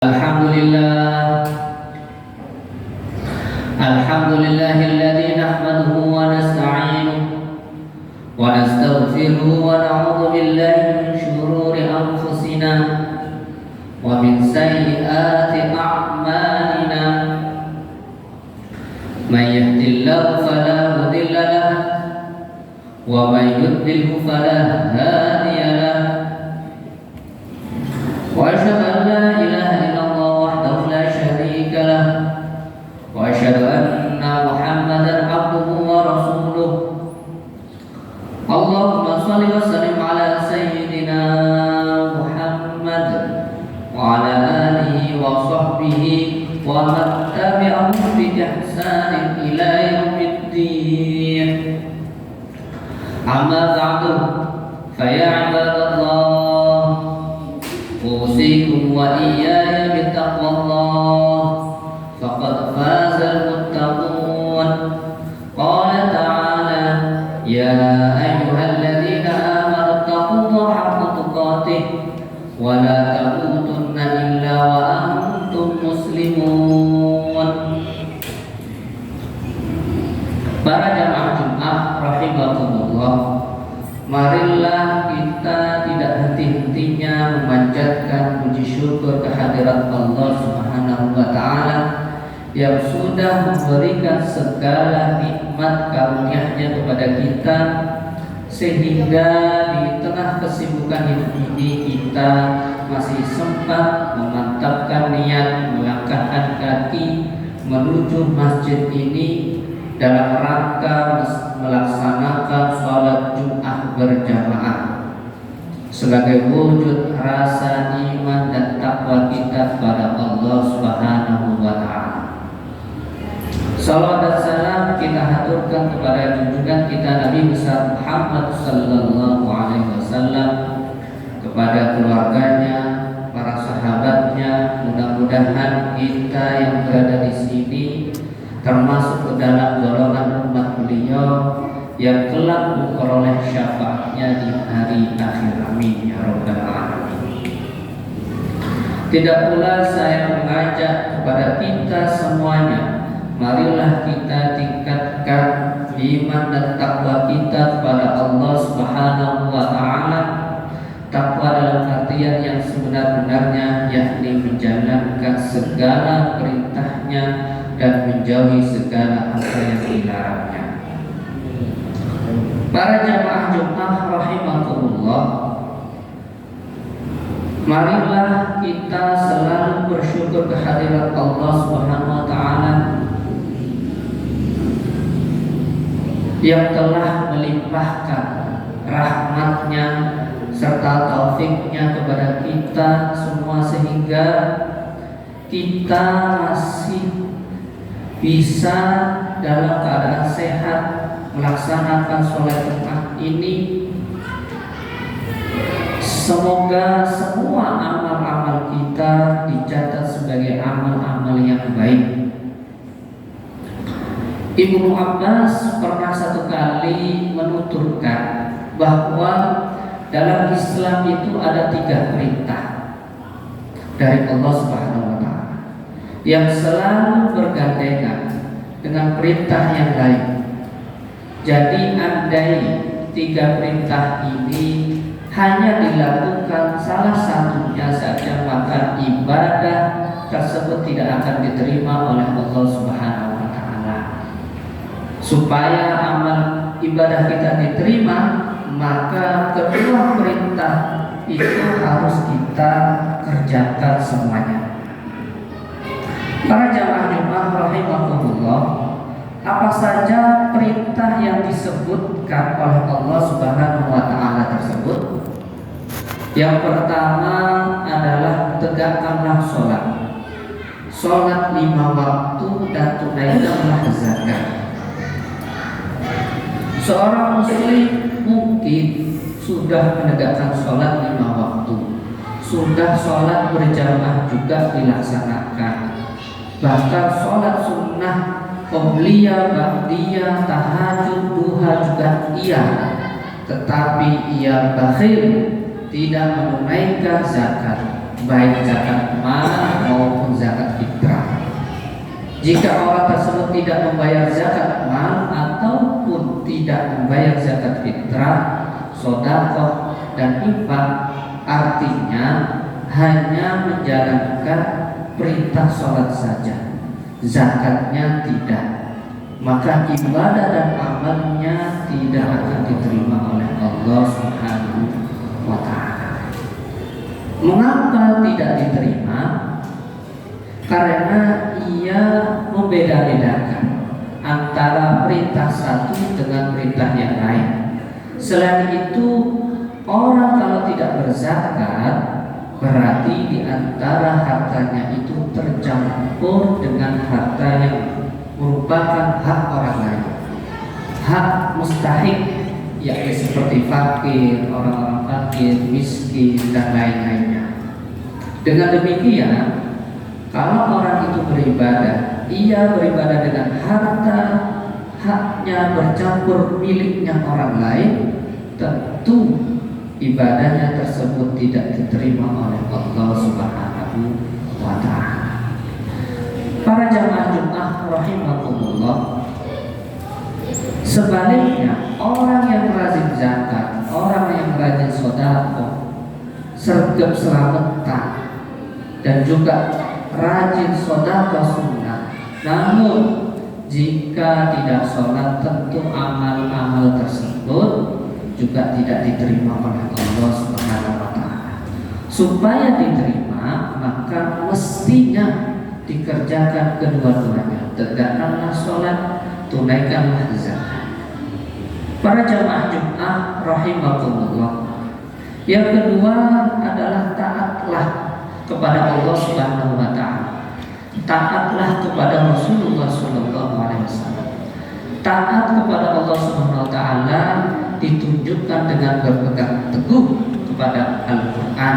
Alhamdulillah Alhamdulillahilladzi nahmaduhu wa nasta'inuhu wa nastaghfiruhu wa na'udzu billahi min shururi anfusina wa min sayyiati a'malina may yahdihillahu fala mudilla lahu wa may yudlilhu fala hadiya lahu wa asyhadu an la ilaha وأشهد أن محمدا عبده ورسوله اللهم صل وسلم على سيدنا محمد وعلى آله وصحبه ومن تبعهم بإحسان إلى يوم الدين أما بعد فيا عباد الله أوصيكم وإياي بتقوى الله فقد فاز المتقون قال تعالى يا أيها الذين آمنوا اتقوا الله حق تقاته ولا تموتن إلا وأنتم مسلمون. Para jamaah Jumat rahimakumullah, marilah kita tidak henti-hentinya memanjatkan puji syukur kehadirat Allah Subhanahu wa taala yang sudah memberikan segala nikmat karunia-Nya kepada kita, sehingga di tengah kesibukan hidup ini kita masih sempat memantapkan niat melangkahkan kaki menuju masjid ini dalam rangka melaksanakan sholat Jumat berjamaah sebagai wujud rasa iman dan takwa kita kepada Allah Subhanahu wa taala. Salawat dan salam kita haturkan kepada junjungan kita Nabi besar Muhammad sallallahu alaihi wasallam, kepada keluarganya, para sahabatnya. Mudah-mudahan kita yang berada di sini termasuk ke dalam golongan umat beliau yang kelak memperoleh syafaatnya di hari akhir. Amin ya rabbal alamin. Tidak pula saya mengajak kepada kita semuanya, marilah kita tingkatkan iman dan takwa kita kepada Allah Subhanahu wa taala. Takwa dalam artian yang sebenar-benarnya, yakni menjalankan segala perintahnya dan menjauhi segala apa yang dilarangnya. Para jamaah Jumat rahimakumullah, marilah kita selalu bersyukur kehadirat Allah Subhanahu wa taala yang telah melimpahkan rahmat-Nya serta taufik-Nya kepada kita semua, sehingga kita masih bisa dalam keadaan sehat melaksanakan sholat Jumat ini. Semoga semua amal-amal kita dicatat sebagai amal-amal yang baik. Ibnu Abbas pernah satu kali menuturkan bahwa dalam Islam itu ada 3 perintah dari Allah Subhanahu wa taala yang selalu bergandengan dengan perintah yang lain. Jadi andai 3 perintah ini hanya dilakukan salah satunya saja, maka ibadah tersebut tidak akan diterima oleh Allah Subhanahu wa taala. Supaya amal ibadah kita diterima, maka kedua perintah itu harus kita kerjakan semuanya. Para jamaah Jumat rahimakumullah, apa saja perintah yang disebutkan oleh Allah Subhanahu wa taala tersebut? Yang pertama adalah tegakkanlah sholat. Sholat 5 waktu dan tunaikanlah zakat. Seorang muslim mungkin sudah menegakkan sholat 5 waktu, sudah sholat berjamaah juga dilaksanakan, bahkan sholat sunnah qobliyah, ba'diyah, tahajud, duha juga iya, tetapi ia bakhil, tidak menunaikan zakat. baik zakat mal maupun zakat fitrah. Jika orang tersebut tidak membayar zakat mal ataupun tidak membayar zakat fitrah, sedekah dan infak, artinya hanya menjalankan perintah sholat saja, zakatnya tidak, maka ibadah dan amalnya tidak akan diterima oleh Allah Subhanahu wa Ta'ala. Mengapa tidak diterima? Karena ia membeda-bedakan antara perintah satu dengan perintah yang lain. Selain itu, orang kalau tidak berzakat berarti di antara hartanya itu tercampur dengan harta yang merupakan hak orang lain, hak mustahik, yakni seperti fakir, orang-orang fakir, miskin dan lain-lainnya. Dengan demikian, kalau orang itu beribadah, ia beribadah dengan harta haknya bercampur miliknya orang lain, tentu ibadahnya tersebut tidak diterima oleh Allah Subhanahu wa Ta'ala. Para jamaah Jumat rahimakumullah, sebaliknya orang yang rajin zakat, orang yang rajin sedekah, sergap selamatan dan juga rajin sedekah sunnah, namun jika tidak sholat, tentu amal-amal tersebut juga tidak diterima oleh Allah Subhanahu wa Ta'ala. Supaya diterima, maka mestinya dikerjakan kedua-duanya. Tegakkanlah sholat, tunaikanlah zakat. Para jamaah Jumat rahimakumullah, yang kedua adalah taatlah kepada Allah Subhanahu wa Ta'ala. Taatlah kepada Rasulullah Sallallahu Alaihi Wasallam. Taat kepada Allah Subhanahu wa Ta'ala ditunjukkan dengan berpegang teguh kepada Al-Quran.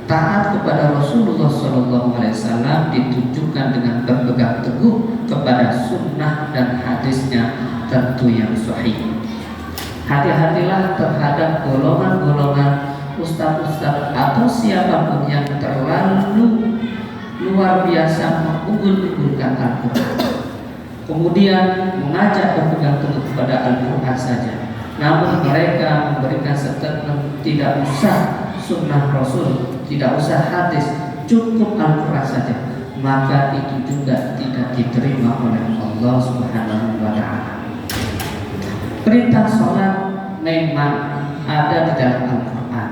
Taat kepada Rasulullah Sallallahu Alaihi Wasallam ditunjukkan dengan berpegang teguh kepada sunnah dan hadisnya, tentu yang sahih. Hati-hatilah terhadap golongan-golongan ustaz-ustaz atau siapapun yang terlalu luar biasa mengunggul-unggulkan Al-Quran, kemudian mengajak berpegang teguh kepada Al-Quran saja, namun mereka memberikan statement tidak usah sunnah Rasul, tidak usah hadis, cukup Al-Quran saja, maka itu juga tidak diterima oleh Allah Subhanahu wa Ta'ala. Perintah sholat memang ada di dalam Al-Quran,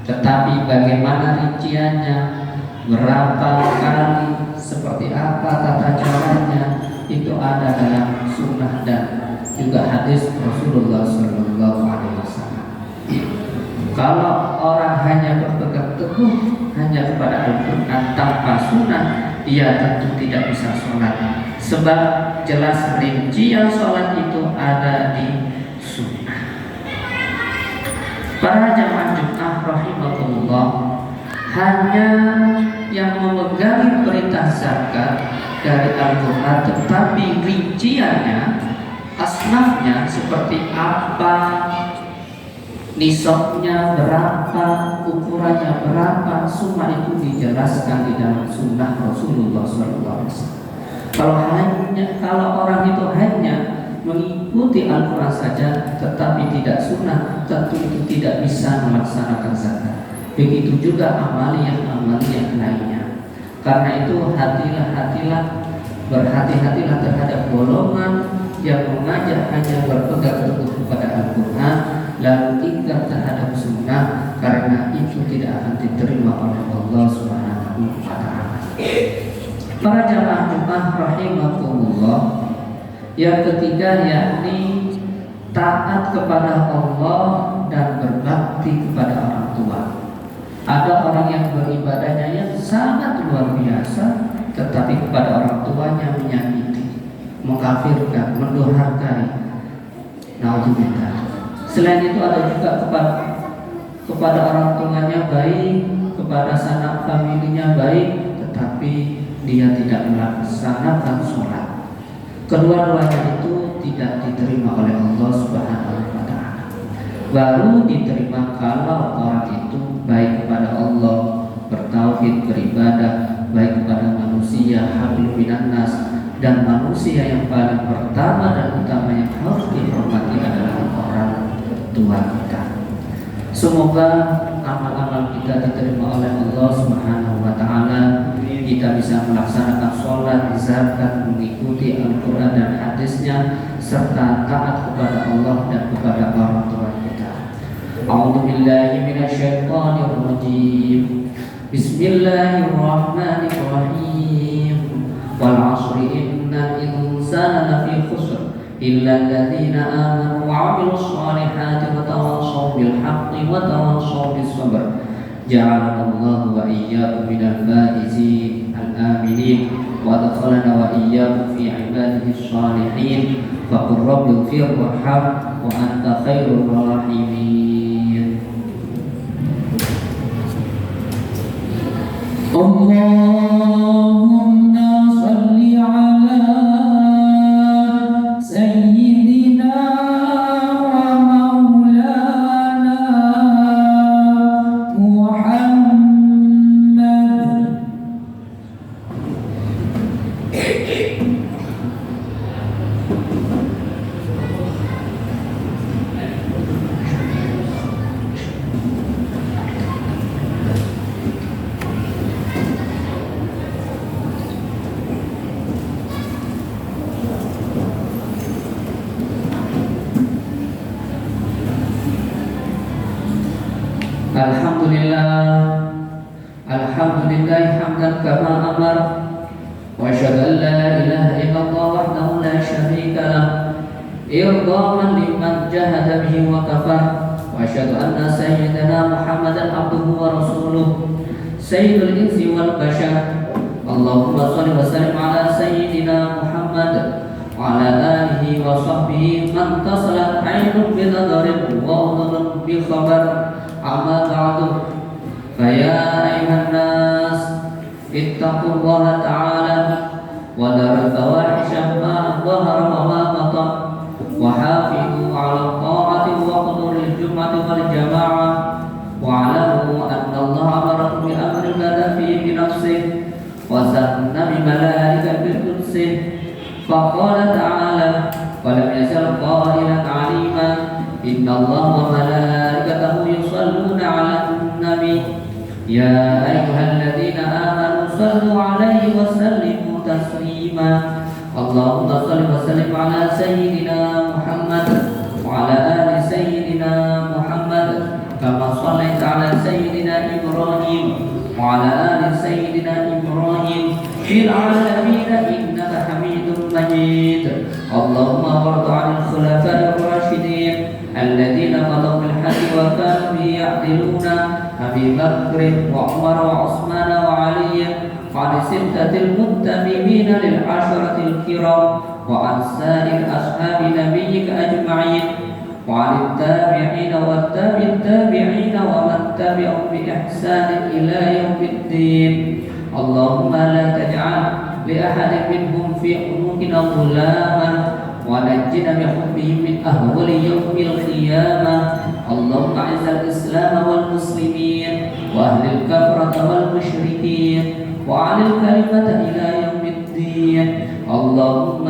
tetapi bagaimana rinciannya, berapa kali, seperti apa tata caranya, itu ada dalam sunnah dan juga hadis Rasulullah Sallallahu Alaihi Wasallam. Kalau orang hanya berpegang teguh hanya kepada Al-Quran tanpa sunnah, dia tentu tidak bisa sholat, sebab jelas rincian sholat itu ada di sunnah. Para jamaah Jumat rahimakumullah, hanya yang memegang perintah zakat dari Al-Quran, tetapi rinciannya, asnafnya seperti apa, nisabnya berapa, ukurannya berapa, semua itu dijelaskan di dalam sunnah Rasulullah SAW. Kalau orang itu hanya mengikuti Al-Quran saja tetapi tidak sunnah, tentu itu tidak bisa melaksanakan zakat. Begitu juga amalia-amalia lainnya. Karena itu berhati-hatilah terhadap golongan yang mengajak hanya berpegang teguh kepada Al-Quran lalu tinggal terhadap sunnah, karena itu tidak akan diterima oleh Allah Subhanahu wa Ta'ala. Para jamaah Jumat rahimakumullah, yang ketiga yakni taat kepada Allah dan berbakti kepada orang tua. Ada orang yang beribadahnya yang sangat luar biasa, tetapi kepada orang tuanya menyakiti, mengkafirkan, mendurhakai. Naudzubillah. Selain itu ada juga kepada orang tuanya baik, kepada sanak familinya baik, tetapi dia tidak melaksanakan sholat. Kedua-duanya itu tidak diterima oleh Allah Subhanahu wa Ta'ala. Baru diterima kalau orang itu baik kepada Allah, bertauhid tauhid beribadah baik kepada manusia hablum minan nas, dan manusia yang paling pertama dan utama yang harus dihormati adalah orang tua kita. Semoga amal-amal kita diterima oleh Allah Subhanahu wa taala. Kita bisa melaksanakan sholat, zakat, mengikuti Al-Quran dan hadisnya, serta taat kepada Allah dan kepada orang tua kita. A'udzu billahi minasyaitonir rajim. Bismillahirrahmanirrahim. Wal 'ashri innal insana lafi khusr illa alladziina aamanu wa 'amilus shalihati wa tawassaw bil haqqi wa tawassaw bis sabr. Ja'alanallahu wa iyyakum minal faizin al-aminin wa adkhalana wa iyyakum fi 'ibadihi shalihin. Faqur rabbighfir warham wa anta khairur rahimin. Allahumma shalli ala sayyidina wa maulana Muhammad. Alhamdulillah hamdan kama amar, wa asyhadu an la ilaha illallah wahdahu la syarika lah, irdaman liman jahada bihi wa kafar, wa asyhadu anna sayyidana Muhammadan abduhu wa rasuluh, sayyidul insi wal bashar. Allahumma shalli wa sallim ala sayyidina Muhammad wa ala alihi wa sahbihi man tasalat aynun bi nadarin wa udhun bi khabar. Amma ba'du, faya ayuhan nas ittaqullaha ta'ala wa daru fawahisha ma dhahara wa ma batan, wa hafizu ala ta'ati wa huduril jum'ati wal jama'ah, wa alamu anna Allah amarakum bi amrin bada fihi bi nafsihi wa sanna bi malaika bil qudsi. Faqala ta'ala wa lam yazal qailan 'alima inna Allah wa malaikatahu yusalluna 'alan nabi ya ayyuhalladzina amanu sallu 'alaihi wa sallimu taslima. Allahumma shalli wa sallim ala sayyidina Muhammad wa ala ali sayyidina Muhammad kama shallaita ala sayyidina Ibrahim wa ala ali sayyidina Ibrahim fil 'alamin innaka Hamidum Majid. Allahumma warḍ 'anil khulafa'ir rasyidin الذين قضوا بالحق وكانوا به يعدلون أبي بكر وعمر وعثمان وعلي وعن الستة المتممين للعشرة الكرام وعن سائر أصحاب نبيك أجمعين وعن التابعين والتابع التابعين ومن تبعهم بإحسان إلى يوم الدين. اللهم لا تجعل لأحد منهم في عنقنا ظلاما ونجنا بحبهم من أهول يوم القيامة. اللهم أعز الإسلام والمسلمين وأهل الكفرة والمشركين وعلى الكلمة إلى يوم الدين. اللهم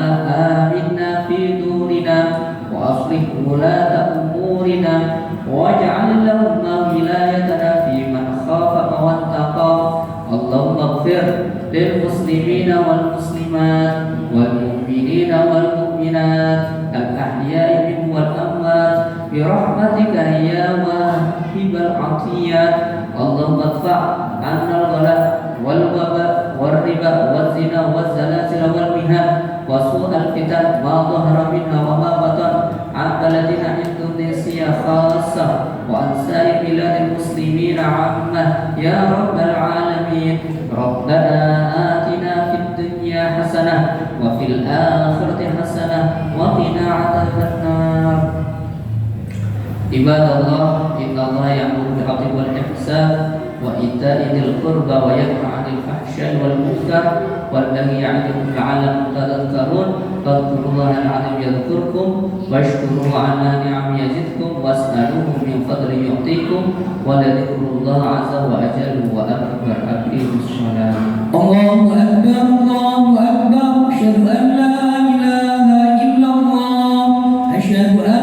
آمنا في دورنا وأصلح ولاة أمورنا واجعل اللهم ولايتنا في من خافك واتقاك. اللهم اغفر للمسلمين والمسلمات والمؤمنين والمؤمنات الأحياء منهم والأموات برحمتك يا واهب العطيات. اللهم ادفع عنا الغلاء والوباء والربا والزنا والزلازل والمهان وسوء الفتن ما ظهر منها وما بطن عن بلدنا إندونيسيا خاصة وعن سائر بلاد المسلمين عامة يا رب العالمين. ربنا آتنا في الدنيا حسنة وفي الآخرة حسنة وقنا عذاب النار. عباد الله إن الله يأمر بالعدل والإحسان وإيتاء ذي القربى وينهى عن الفحشاء الفحشاء والمنكر والبغي يعظكم لعلكم تذكرون فاذكروا الله العظيم يذكركم واشكروه على نعم يزدكم واسألوه من فضل يعطيكم ولذكر الله عز وجل وأكبر. أقيموا الصلاة. الله أكبر الله أكبر أشهد أن لا إله إلا الله أشهد أن